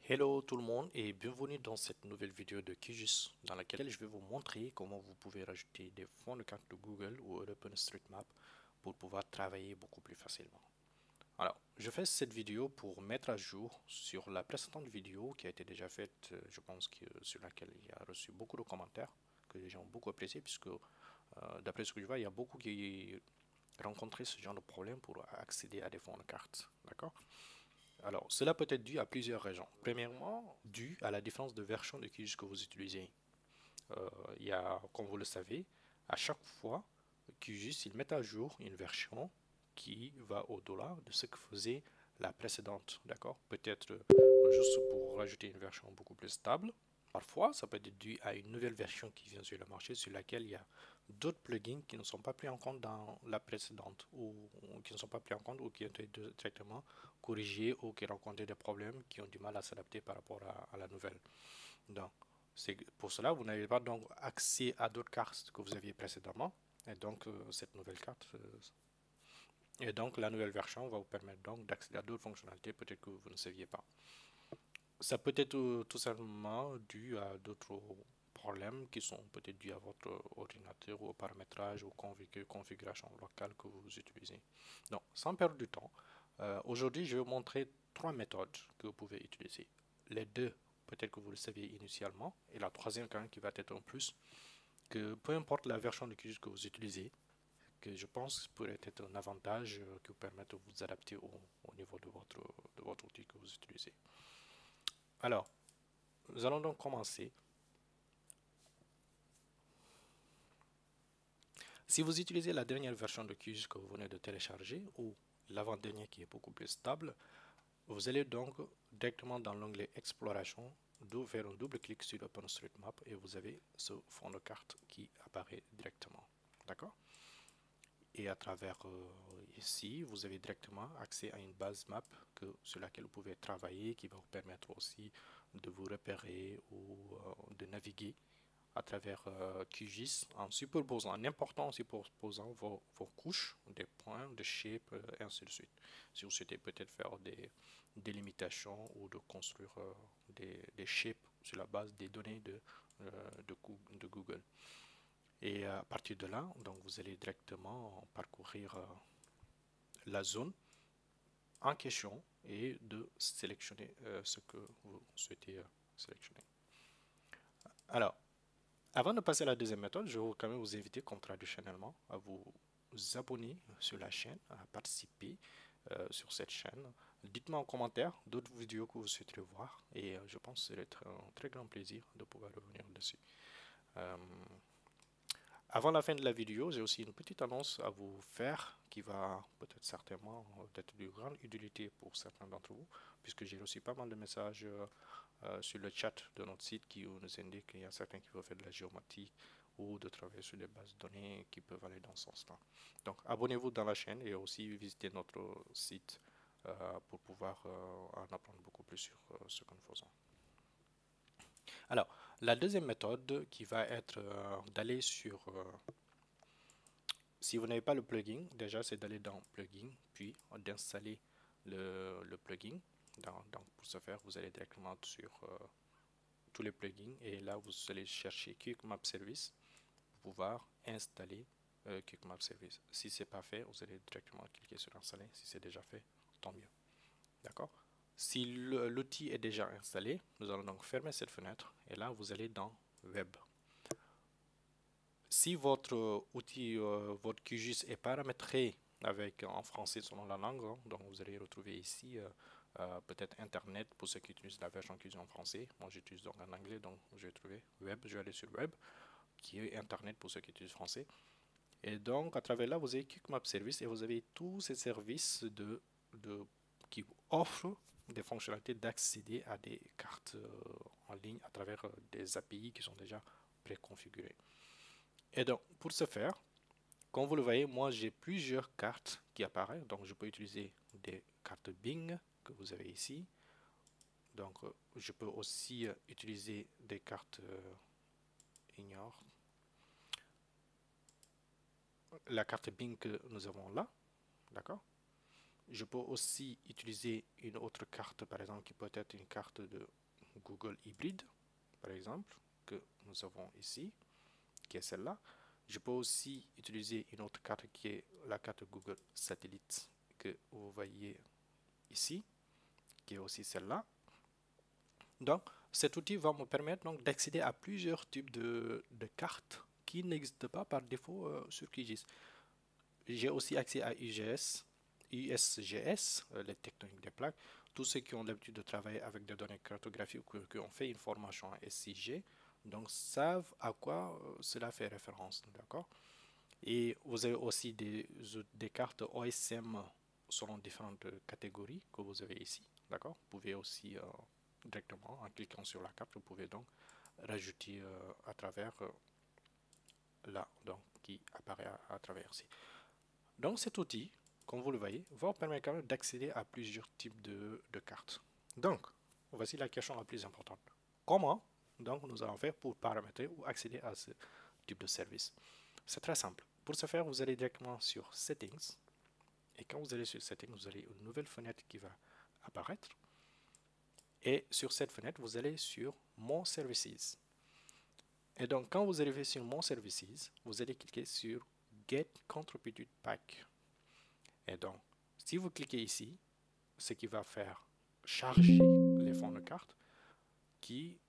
Hello tout le monde et bienvenue dans cette nouvelle vidéo de QGIS dans laquelle je vais vous montrer comment vous pouvez rajouter des fonds de carte de Google ou OpenStreetMap pour pouvoir travailler beaucoup plus facilement. Alors, je fais cette vidéo pour mettre à jour sur la précédente vidéo qui a été déjà faite, je pense que sur laquelle il y a reçu beaucoup de commentaires que les gens ont beaucoup apprécié puisque d'après ce que je vois, il y a beaucoup qui rencontraient ce genre de problème pour accéder à des fonds de carte. D'accord? Alors, cela peut être dû à plusieurs raisons. Premièrement, dû à la différence de version de QGIS que vous utilisez. Il y a, comme vous le savez, à chaque fois, QGIS, il met à jour une version qui va au-delà de ce que faisait la précédente. D'accord? Peut-être juste pour rajouter une version beaucoup plus stable. Parfois, ça peut être dû à une nouvelle version qui vient sur le marché sur laquelle il y a d'autres plugins qui ne sont pas pris en compte dans la précédente ou qui ne sont pas pris en compte ou qui ont été directement corrigés ou qui rencontrent des problèmes qui ont du mal à s'adapter par rapport à la nouvelle. Donc, c'est pour cela vous n'avez pas donc accès à d'autres cartes que vous aviez précédemment et donc cette nouvelle carte et donc la nouvelle version va vous permettre donc d'accéder à d'autres fonctionnalités peut-être que vous ne saviez pas. Ça peut être tout simplement dû à d'autres problèmes qui sont peut-être dus à votre ordinateur ou au paramétrage ou configuration locale que vous utilisez. Donc, sans perdre du temps, aujourd'hui, je vais vous montrer trois méthodes que vous pouvez utiliser. Les deux, peut-être que vous le saviez initialement, et la troisième quand même qui va être en plus, que peu importe la version de QGIS que vous utilisez, que je pense pourrait être un avantage qui vous permet de vous adapter au niveau de votre outil que vous utilisez. Alors, nous allons donc commencer. Si vous utilisez la dernière version de QGIS que vous venez de télécharger ou l'avant-dernière qui est beaucoup plus stable, vous allez donc directement dans l'onglet Exploration, faire un double clic sur OpenStreetMap et vous avez ce fond de carte qui apparaît directement. D'accord? Et à travers ici, vous avez directement accès à une base map sur laquelle vous pouvez travailler, qui va vous permettre aussi de vous repérer ou de naviguer à travers QGIS en superposant, en important en superposant vos couches, des points, des shapes, et ainsi de suite. Si vous souhaitez peut-être faire des délimitations ou de construire des shapes sur la base des données de Google. Et à partir de là, donc vous allez directement parcourir la zone en question et de sélectionner ce que vous souhaitez sélectionner. Alors, avant de passer à la deuxième méthode, je vais quand même vous inviter, comme traditionnellement, à vous abonner sur la chaîne, à participer sur cette chaîne. Dites-moi en commentaire d'autres vidéos que vous souhaiterez voir et je pense que c'est un très grand plaisir de pouvoir revenir dessus. Euh, Avant la fin de la vidéo, j'ai aussi une petite annonce à vous faire qui va peut-être certainement être de grande utilité pour certains d'entre vous, puisque j'ai reçu pas mal de messages sur le chat de notre site qui nous indique qu'il y a certains qui veulent faire de la géométrie ou de travailler sur des bases de données qui peuvent aller dans ce sens-là. Donc abonnez-vous dans la chaîne et aussi visitez notre site pour pouvoir en apprendre beaucoup plus sur ce que nous faisons. Alors, la deuxième méthode qui va être d'aller sur... si vous n'avez pas le plugin, déjà c'est d'aller dans Plugin, puis d'installer le plugin. Donc pour ce faire, vous allez directement sur tous les plugins et là vous allez chercher Quick Map Service pour pouvoir installer Quick Map Service. Si ce n'est pas fait, vous allez directement cliquer sur installer. Si c'est déjà fait, tant mieux. D'accord? Si l'outil est déjà installé, nous allons donc fermer cette fenêtre et là vous allez dans Web. Si votre outil, votre QGIS est paramétré avec en français selon la langue, hein, donc vous allez retrouver ici peut-être Internet pour ceux qui utilisent la version QGIS en français. Moi j'utilise donc en anglais, donc je vais trouver Web, je vais aller sur Web, qui est Internet pour ceux qui utilisent français. Et donc à travers là, vous avez Quick Map Service et vous avez tous ces services qui offrent des fonctionnalités d'accéder à des cartes en ligne à travers des API qui sont déjà préconfigurées. Et donc, pour ce faire, comme vous le voyez, moi j'ai plusieurs cartes qui apparaissent. Donc, je peux utiliser des cartes Bing que vous avez ici. Donc, je peux aussi utiliser des cartes Ignore. La carte Bing que nous avons là, d'accord? Je peux aussi utiliser une autre carte, par exemple, qui peut être une carte de Google hybride, par exemple, que nous avons ici, qui est celle-là. Je peux aussi utiliser une autre carte qui est la carte Google Satellite, que vous voyez ici, qui est aussi celle-là. Donc, cet outil va me permettre donc d'accéder à plusieurs types de cartes qui n'existent pas par défaut sur QGIS. J'ai aussi accès à USGS, les tectoniques des plaques. Tous ceux qui ont l'habitude de travailler avec des données cartographiques ou qui ont fait une formation à SIG, donc savent à quoi cela fait référence, d'accord? Et vous avez aussi des cartes OSM selon différentes catégories que vous avez ici, d'accord? Vous pouvez aussi directement, en cliquant sur la carte, vous pouvez donc rajouter à travers là, donc qui apparaît à travers ici. Donc cet outil, comme vous le voyez, va vous permettre quand même d'accéder à plusieurs types de cartes. Donc, voici la question la plus importante. Comment donc nous allons faire pour paramétrer ou accéder à ce type de service? C'est très simple. Pour ce faire, vous allez directement sur Settings. Et quand vous allez sur Settings, vous avez une nouvelle fenêtre qui va apparaître. Et sur cette fenêtre, vous allez sur More Services. Et donc, quand vous arrivez sur More Services, vous allez cliquer sur Get Contributed Pack. Et donc, si vous cliquez ici, ce qui va faire charger les fonds de carte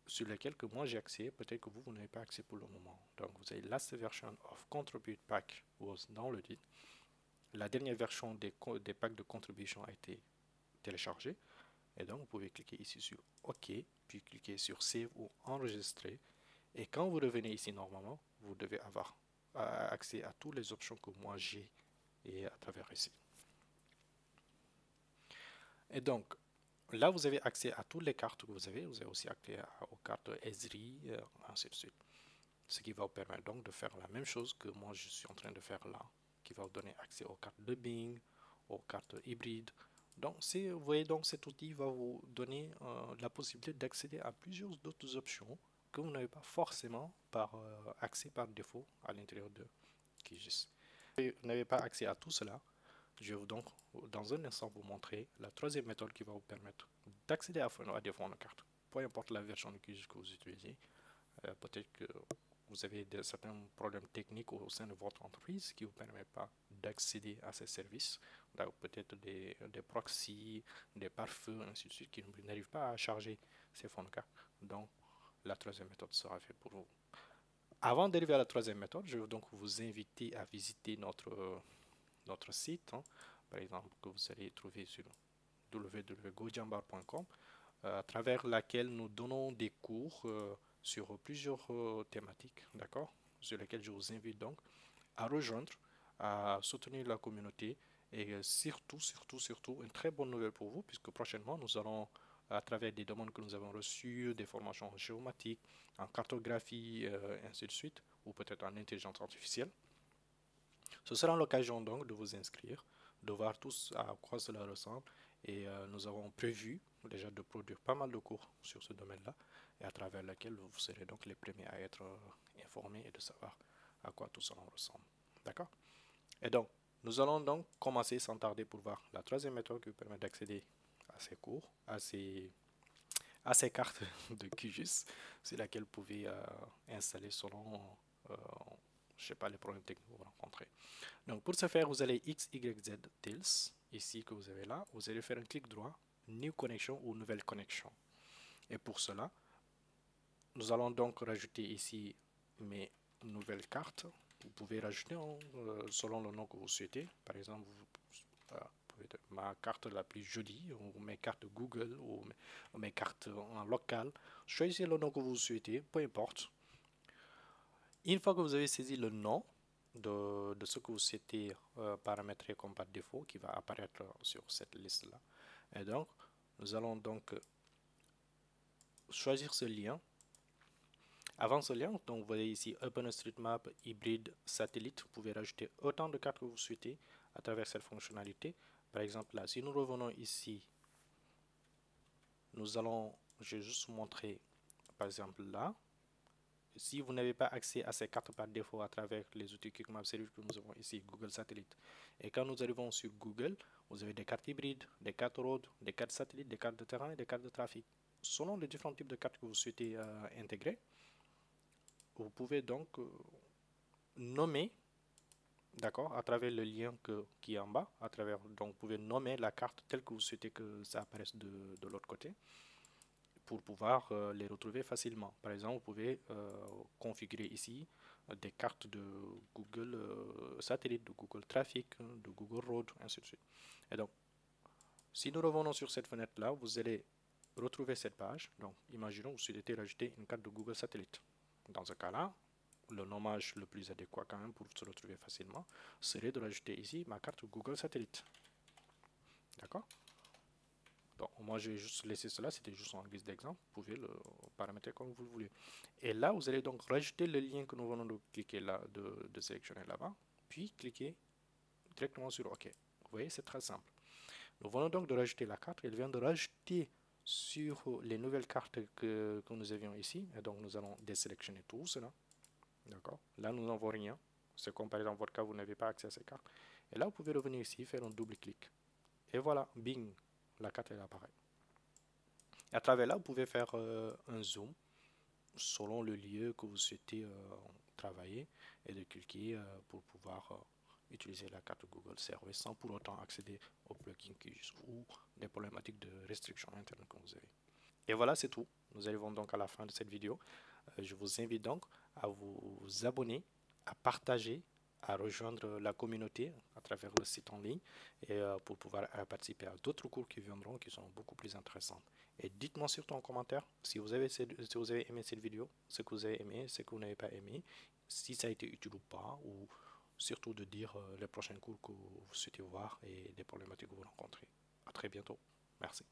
sur lesquels que moi j'ai accès, peut-être que vous n'avez pas accès pour le moment. Donc, vous avez Last version of Contribute Pack was downloaded. La dernière version des packs de contribution a été téléchargée. Et donc, vous pouvez cliquer ici sur OK, puis cliquer sur Save ou Enregistrer. Et quand vous revenez ici, normalement, vous devez avoir accès à toutes les options que moi j'ai et à travers ici. Et donc, là, vous avez accès à toutes les cartes que vous avez. Vous avez aussi accès aux cartes Esri, ainsi de suite. Ce qui va vous permettre donc de faire la même chose que moi je suis en train de faire là, qui va vous donner accès aux cartes de Bing, aux cartes hybrides. Donc, vous voyez, donc cet outil va vous donner la possibilité d'accéder à plusieurs d'autres options que vous n'avez pas forcément accès par défaut à l'intérieur de QGIS. Si vous n'avez pas accès à tout cela, je vais donc dans un instant vous montrer la troisième méthode qui va vous permettre d'accéder à des fonds de cartes. Peu importe la version de QGIS que vous utilisez, peut-être que vous avez certains problèmes techniques au sein de votre entreprise qui ne vous permettent pas d'accéder à ces services. Peut-être des proxys, des pare-feux, ainsi de suite, qui n'arrivent pas à charger ces fonds de carte. Donc, la troisième méthode sera faite pour vous. Avant d'arriver à la troisième méthode, je veux donc vous inviter à visiter notre site, hein, par exemple, que vous allez trouver sur www.gojambar.com, à travers laquelle nous donnons des cours sur plusieurs thématiques, d'accord, sur lesquelles je vous invite donc à rejoindre, à soutenir la communauté et surtout, une très bonne nouvelle pour vous, puisque prochainement, nous allons, à travers des demandes que nous avons reçues, des formations en géomatique, en cartographie, ainsi de suite, ou peut-être en intelligence artificielle. Ce sera l'occasion donc de vous inscrire, de voir tous à quoi cela ressemble et nous avons prévu déjà de produire pas mal de cours sur ce domaine-là et à travers lequel vous serez donc les premiers à être informés et de savoir à quoi tout cela ressemble. D'accord? Et donc, nous allons donc commencer sans tarder pour voir la troisième méthode qui vous permet d'accéder à ces cours, à ces cartes de QGIS, sur laquelle vous pouvez installer selon je sais pas les problèmes techniques que vous rencontrez. Donc pour ce faire, vous allez X, Y, Z, Tills, ici que vous avez là, vous allez faire un clic droit, New Connection ou Nouvelle Connexion. Et pour cela, nous allons donc rajouter ici mes nouvelles cartes. Vous pouvez rajouter selon le nom que vous souhaitez. Par exemple, ma carte la plus jolie, ou mes cartes Google, ou mes cartes en local. Choisissez le nom que vous souhaitez, peu importe. Une fois que vous avez saisi le nom de ce que vous souhaitez paramétrer comme par défaut, qui va apparaître sur cette liste-là, et donc, nous allons donc choisir ce lien. Avant ce lien, donc vous voyez ici OpenStreetMap, hybride, satellite. Vous pouvez rajouter autant de cartes que vous souhaitez à travers cette fonctionnalité. Par exemple, là, si nous revenons ici, je vais juste vous montrer, par exemple là, si vous n'avez pas accès à ces cartes par défaut à travers les outils Quick Map Series que nous avons ici, Google Satellite, et quand nous arrivons sur Google, vous avez des cartes hybrides, des cartes road, des cartes satellites, des cartes de terrain et des cartes de trafic. Selon les différents types de cartes que vous souhaitez intégrer, vous pouvez donc nommer, d'accord, à travers le lien qui est en bas, donc vous pouvez nommer la carte telle que vous souhaitez que ça apparaisse de l'autre côté, pour pouvoir les retrouver facilement. Par exemple, vous pouvez configurer ici des cartes de Google Satellite, de Google Traffic, de Google Road, ainsi de suite. Et donc, si nous revenons sur cette fenêtre-là, vous allez retrouver cette page. Donc, imaginons que vous souhaitez rajouter une carte de Google Satellite. Dans ce cas-là, le nommage le plus adéquat quand même pour se retrouver facilement serait de rajouter ici ma carte Google Satellite. D'accord? Donc, moi, j'ai juste laissé cela, c'était juste en guise d'exemple. Vous pouvez le paramétrer comme vous le voulez. Et là, vous allez donc rajouter le lien que nous venons de cliquer là, de sélectionner là-bas, puis cliquer directement sur OK. Vous voyez, c'est très simple. Nous venons donc de rajouter la carte. Elle vient de rajouter sur les nouvelles cartes que nous avions ici. Et donc, nous allons désélectionner tout cela. D'accord? Là, nous n'avons rien. C'est comme par exemple, dans votre cas, vous n'avez pas accès à ces cartes. Et là, vous pouvez revenir ici, faire un double clic. Et voilà, bing, la carte elle apparaît. À travers là, vous pouvez faire un zoom selon le lieu que vous souhaitez travailler et de cliquer pour pouvoir utiliser la carte Google Service sans pour autant accéder au plugin QGIS ou des problématiques de restriction interne que vous avez. Et voilà, c'est tout. Nous arrivons donc à la fin de cette vidéo. Je vous invite donc à vous abonner, à partager, à rejoindre la communauté à travers le site en ligne et pour pouvoir participer à d'autres cours qui viendront qui sont beaucoup plus intéressants. Et dites-moi surtout en commentaire si vous avez aimé cette vidéo, ce que vous avez aimé, ce que vous n'avez pas aimé, si ça a été utile ou pas, ou surtout de dire les prochains cours que vous souhaitez voir et les problématiques que vous rencontrez. À très bientôt. Merci.